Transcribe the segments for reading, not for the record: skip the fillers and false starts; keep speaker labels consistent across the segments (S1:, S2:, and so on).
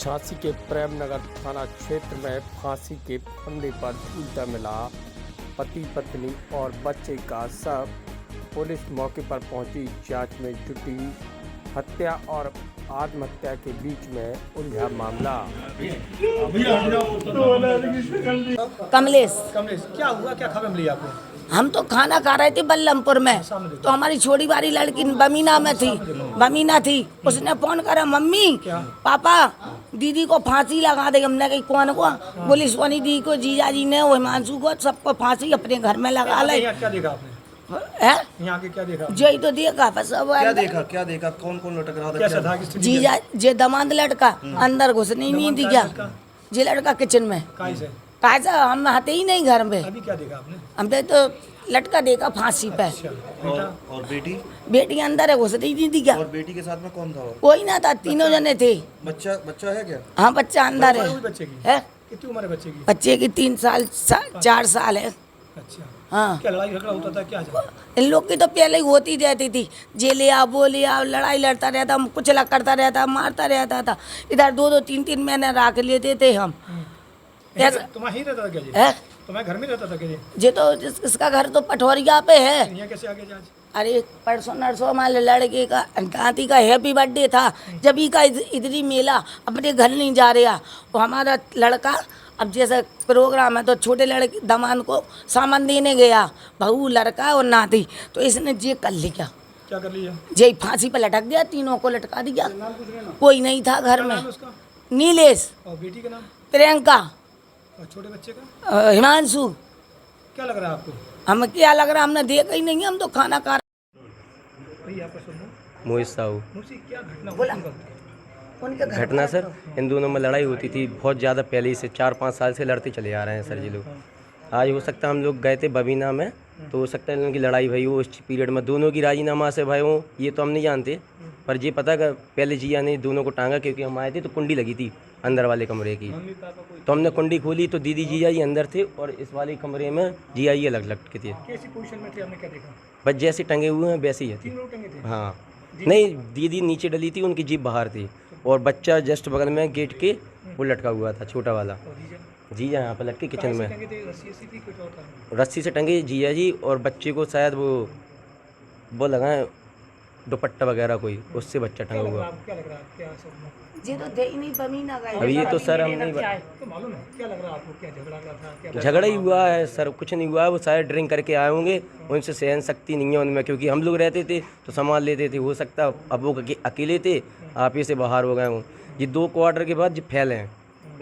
S1: झांसी के प्रेमनगर थाना क्षेत्र में फांसी के फंदे पर झूलता मिला पति पत्नी और बच्चे का शव। पुलिस मौके पर पहुंची, जांच में जुटी। हत्या और आत्महत्या के बीच में उलझा मामला।
S2: कमलेश,
S3: क्या हुआ, क्या खबर मिली आपको?
S2: हम तो खाना खा रहे थे बल्लमपुर में, तो हमारी छोटी वाली लड़की बमीना थी। उसने फोन करा, मम्मी पापा दीदी को फांसी लगा दे। हमने कही कौन को? बोली सोनी दी को, जीजा जी ने, हिमांशु को, सबको फांसी अपने घर में लगा ले।
S3: क्या देखा आपने? यहाँ के क्या देखा?
S2: यही तो देखा बस।
S3: क्या देखा? कौन कौन लटक रहा था? कैसा था?
S2: जीजा जे दमाद लड़का अंदर घुसने नहीं दिया। जे लड़का किचन में कायसा हम आते ही नहीं घर में।
S3: अभी क्या देखा आपने?
S2: हमने तो लटका देखा फांसी पे।
S3: और
S2: बेटी अंदर है, घुसने ही नहीं दिया।
S3: और बेटी के साथ में कौन था?
S2: कोई ना था, तीनों जने थे।
S3: बच्चा है क्या?
S2: हाँ, बच्चा अंदर है।
S3: बच्चे की
S2: है?
S3: कितनी उम्र है बच्चे की?
S2: बच्चे की 3 साल 4 साल है।
S3: अच्छा,
S2: हाँ।
S3: क्या लड़ाई झगड़ा होता था? क्या
S2: इन लोग की तो पहले ही होती रहती थी, जे ले आओ वो ले आओ, लड़ाई लड़ता रहता, कुछ करता रहता, मारता रहता था। इधर 2-2 3-3 महीने रख लेते थे हम।
S3: तुम्हारा ही रहता था क्या जी?
S2: है?
S3: तुम्हारे घर में रहता था क्या जी?
S2: जे तो इसका घर तो पठौरिया पे है।
S3: यहाँ कैसे आ गया आज?
S2: अरे परसों नरसों हमारे लड़के का नाती का हैप्पी बर्थडे था, जब ही का इधरी मेला अपने घर नहीं जा रहा। वो हमारा लड़का अब जैसा प्रोग्राम है तो छोटे लड़के दामाद को सामान देने गया, बहू लड़का और नाती, तो इसने जे कर लिया।
S3: क्या कर लिया?
S2: जे फांसी पर लटक दिया, तीनों को लटका दिया। कोई नहीं था घर में। नीलेश।
S3: और बेटी का नाम?
S2: प्रियंका।
S3: और छोटे बच्चे का?
S2: हिमांशु।
S3: क्या लग रहा है आपको?
S2: हम क्या लग रहा, हमने देखा ही नहीं, हम तो खाना खा
S1: मोहित साहू।
S3: क्या घटना
S2: बोला? उनके घर
S1: घटना सर, इन दोनों में लड़ाई होती थी बहुत ज़्यादा पहले से, 4-5 साल से लड़ते चले आ रहे हैं सर जी लोग। आज हो सकता है हम लोग गए थे बबीना में, तो हो सकता है उनकी लड़ाई भई हो उस पीरियड में, दोनों की राजीनामा से भाई हो, ये तो हम नहीं जानते। पर ये पता कि पहले जिया ने दोनों को टांगा, क्योंकि हम आए थे तो कुंडी लगी थी अंदर वाले कमरे की, तो हमने कुंडी खोली तो दीदी जीजा जी अंदर थे और इस वाले कमरे में जिया जी अलग लटके थे।
S3: कैसी पोजीशन में थे? हमने क्या देखा?
S1: बस जैसे टंगे हुए हैं वैसे ही है।
S3: 3 लोग टंगे थे?
S1: हाँ, नहीं, दीदी नीचे डली थी, उनकी जीभ बाहर थी और बच्चा जस्ट बगल में गेट के वो लटका हुआ था, छोटा वाला।
S3: और जीजा?
S1: जीजा यहाँ पर लटके किचन में
S3: टंगे थे? रस्सी थी, कुछ और था?
S1: रस्सी से टंगे जीजा जी, और बच्चे को शायद वो लगाए दुपट्टा वगैरह कोई, उससे बच्चा टंगा हुआ।
S3: क्या लग रहा है? क्या सब
S2: जे तो थे ही नहीं, बमीना गए।
S1: अभी ये तो सर हम नहीं
S3: तो मालूम है? क्या लग रहा है आपको? क्या झगड़ा हुआ था? क्या
S1: झगड़ा ही हुआ है सर, कुछ नहीं हुआ है। वो शायद ड्रिंक करके आए होंगे, उनसे सहन शक्ति नहीं है उनमें, क्योंकि हम लोग रहते थे तो संभाल लेते थे। हो सकता अब वो अकेले थे, आप ही से बाहर हो गए हों। ये 2 क्वार्टर के बाद जो फैले हैं,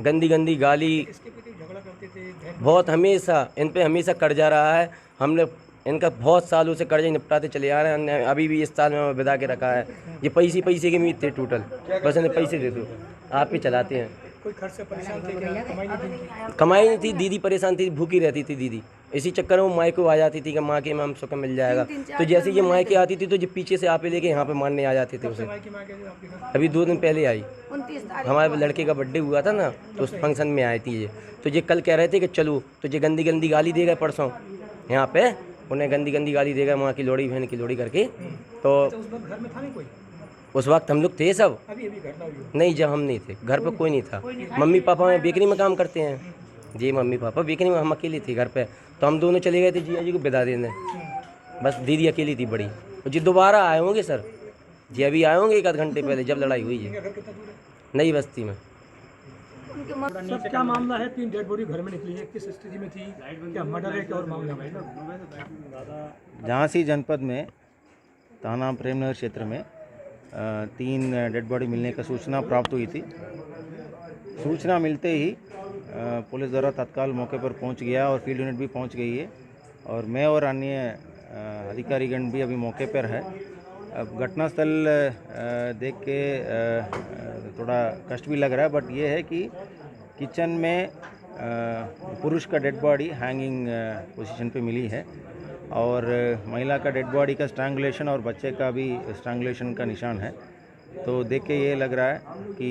S1: गंदी गंदी गाली
S3: इसके प्रति झगड़ा करते थे?
S1: बहुत, हमेशा इन पे हमेशा कर्जा रहा है। हमने इनका बहुत सालों से कर्जा निपटाते चले आ रहे हैं। हमने अभी भी इस साल में विदा के रखा है। ये पैसे के उम्मीद थे टोटल, बस इन्हें पैसे दे दो, आप ही चलाते हैं।
S3: कोई खर्च से परेशान थे क्या? कमाई नहीं थी?
S1: कमाई नहीं थी, दीदी परेशान थी, भूखी रहती थी दीदी। इसी चक्कर में मायके आ जाती थी कि माँ के में हम सुख मिल जाएगा। तो जैसे ये मायके आती थी तो जो पीछे से आपे लेके यहाँ पे मारने आ जाते थे उसे।
S3: की माँ क्या आपके घर?
S1: अभी 2 दिन पहले आई,
S2: 29 तारीख
S1: हमारे लड़के का बर्थडे हुआ था ना, तो उस फंक्शन में आई थी ये। तो ये कल कह रहे थे कि चलो, तो ये गंदी गंदी गाली दे गए परसों यहाँ पे, उन्हें गंदी गंदी गाली दे गए, माँ की लोड़ी बहन की लोड़ी करके। तो
S3: उस वक्त घर में था नहीं कोई?
S1: उस वक्त हम लोग थे सब।
S3: अभी घटना हुई?
S1: नहीं, जब हम नहीं थे घर पे कोई नहीं था। मम्मी पापा में बेकरी में काम करते हैं जी, मम्मी पापा बेकरी में, हम अकेले थे घर पे। तो हम दोनों चले गए थे जिया जी को विदा देने, बस दीदी अकेली थी बड़ी। और जी दोबारा आए होंगे सर जी, अभी आए होंगे 1 आध घंटे पहले जब लड़ाई हुई है
S3: घर कितना दूर है?
S1: नई बस्ती में।
S3: सर क्या मामला है? 3 डेड बॉडी घर में निकली है, किस स्थिति में थी? क्या मर्डर है क्या और मामला है?
S4: झांसी जनपद में थाना प्रेमनगर क्षेत्र में 3 डेड बॉडी मिलने का सूचना प्राप्त हुई थी। सूचना मिलते ही पुलिस द्वारा तत्काल मौके पर पहुंच गया और फील्ड यूनिट भी पहुंच गई है, और मैं और अन्य अधिकारीगण भी अभी मौके पर है। अब घटनास्थल देख के थोड़ा कष्ट भी लग रहा है, बट ये है कि किचन में पुरुष का डेड बॉडी हैंगिंग पोजीशन पे मिली है, और महिला का डेड बॉडी का स्ट्रैंगुलेशन और बच्चे का भी स्ट्रैंगुलेशन का निशान है। तो देख के ये लग रहा है कि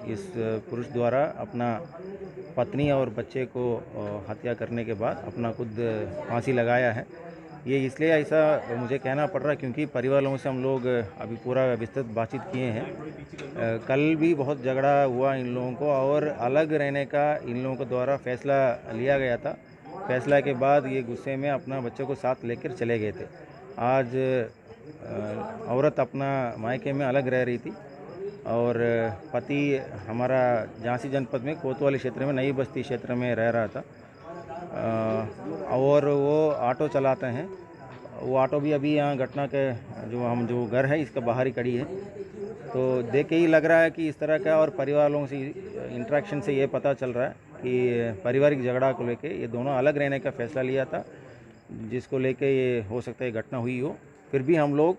S4: इस पुरुष द्वारा अपना पत्नी और बच्चे को हत्या करने के बाद अपना खुद फांसी लगाया है। ये इसलिए ऐसा मुझे कहना पड़ रहा है क्योंकि परिवार लोगों से हम लोग अभी पूरा विस्तृत बातचीत किए हैं। कल भी बहुत झगड़ा हुआ इन लोगों को और अलग रहने का इन लोगों के द्वारा फैसला लिया गया था। फैसला के बाद ये गुस्से में अपना बच्चों को साथ लेकर चले गए थे। आज औरत अपना मायके में अलग रह रही थी और पति हमारा झांसी जनपद में कोतवाली क्षेत्र में नई बस्ती क्षेत्र में रह रहा था और वो ऑटो चलाते हैं। वो ऑटो भी अभी यहाँ घटना के जो घर है इसका बाहर ही खड़ी है। तो देख के ही लग रहा है कि इस तरह का और परिवार लोगों से इंटरेक्शन से ये पता चल रहा है कि पारिवारिक झगड़ा को लेके ये दोनों अलग रहने का फैसला लिया था, जिसको लेके ये हो सकता है घटना हुई हो। फिर भी हम लोग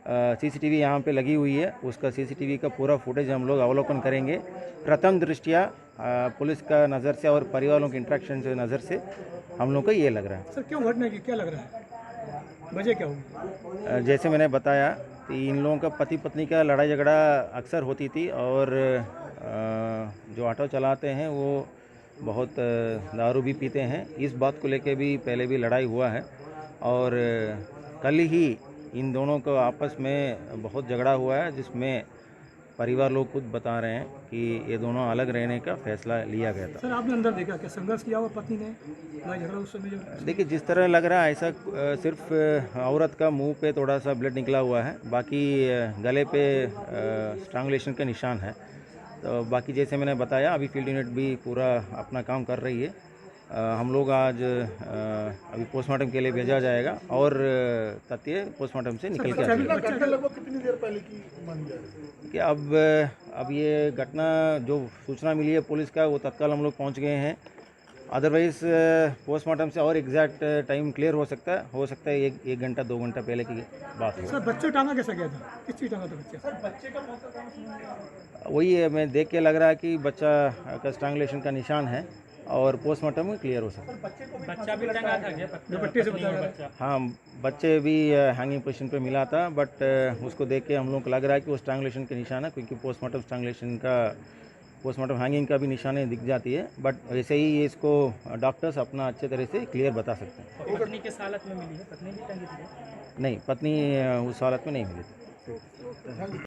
S4: सीसीटीवी यहाँ पे लगी हुई है, उसका सीसीटीवी का पूरा फुटेज हम लोग अवलोकन करेंगे। प्रथम दृष्टिया पुलिस का नज़र से और परिवारों के इंटरेक्शन से नज़र से हम लोग को ये लग रहा है।
S3: सर क्यों घटना की क्या लग रहा है, वजह क्या होगी?
S4: जैसे मैंने बताया कि इन लोगों का पति पत्नी का लड़ाई झगड़ा अक्सर होती थी और जो ऑटो चलाते हैं वो बहुत दारू भी पीते हैं। इस बात को लेके भी पहले भी लड़ाई हुआ है और कल ही इन दोनों को आपस में बहुत झगड़ा हुआ है, जिसमें परिवार लोग खुद बता रहे हैं कि ये दोनों अलग रहने का फैसला लिया गया था।
S3: सर आपने अंदर देखा क्या संघर्ष किया हुआ पत्नी ने, लड़ाई झगड़ा उस समय जो?
S4: देखिए जिस तरह लग रहा है ऐसा सिर्फ औरत का मुंह पे थोड़ा सा ब्लड निकला हुआ है, बाकी गले पे स्ट्रैंगुलेशन का निशान है। तो बाकी जैसे मैंने बताया अभी फील्ड यूनिट भी पूरा अपना काम कर रही है। हम लोग आज अभी पोस्टमार्टम के लिए भेजा जाएगा और तथ्य पोस्टमार्टम से निकल के आ जाएगा।
S5: लगभग कितनी देर पहले की मानी जा रही है
S4: कि अब ये घटना जो सूचना मिली है पुलिस का वो तत्काल हम लोग पहुंच गए हैं। अदरवाइज पोस्टमार्टम से और एग्जैक्ट टाइम क्लियर हो सकता है एक घंटा 2 घंटा पहले की बात है।
S3: सर बच्चे टांगा कैसा गया था, किस चीज टांगा था बच्चे? सर बच्चे का मौत
S4: वही है, मैं देख के लग रहा है कि बच्चा का स्ट्रैंगुलेशन का निशान है और पोस्टमार्टम में क्लियर हो सकता है।
S3: बच्चा भी टंगा था क्या? दुपट्टे से बताया बच्चा?
S4: हाँ, बच्चे भी हैंगिंग पोजीशन पे मिला था, बट उसको देख के हम लोग को लग रहा है कि वो स्ट्रैंगुलेशन के निशान है, क्योंकि पोस्टमार्टम स्ट्रैंगुलेशन का पोस्टमार्टम हैंगिंग का भी निशानें दिख जाती है। बट वैसे ही इसको डॉक्टर्स अपना अच्छे तरह से क्लियर बता सकते हैं।
S3: पत्नी किस हालत में मिली है? पत्नी भी टंगी थी?
S4: नहीं, पत्नी उस हालत में नहीं मिली थी।